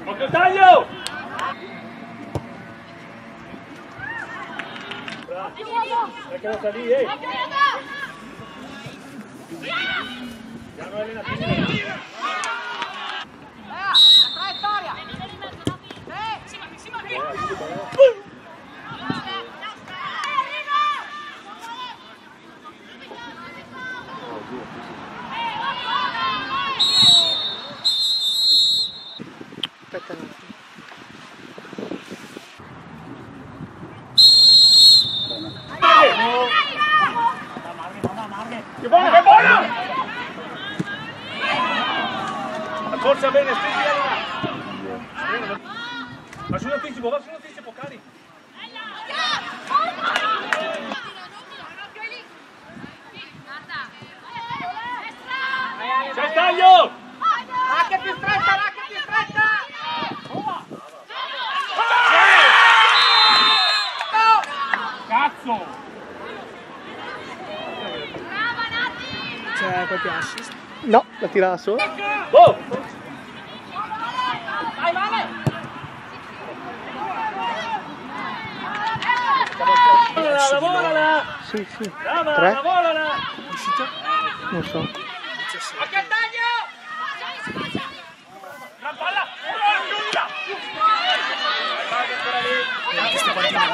Occhio taglio! Perché non sta lì, Piano Elena, traiettoria! Aspetta un attimo. Che buona, che buona! La corsa bene, stringi la va sull'anticipo, cari! C'è il taglio! Racchia più stretta, racchia più stretta! Cazzo! C'è qualche assist? No, la tira da sola. Oh! Vai, Vale! Lavorala! Sì, sì. Brava, 3? lavorala! Uscito? Non so. Occhio al taglio! Gran palla! Queste partite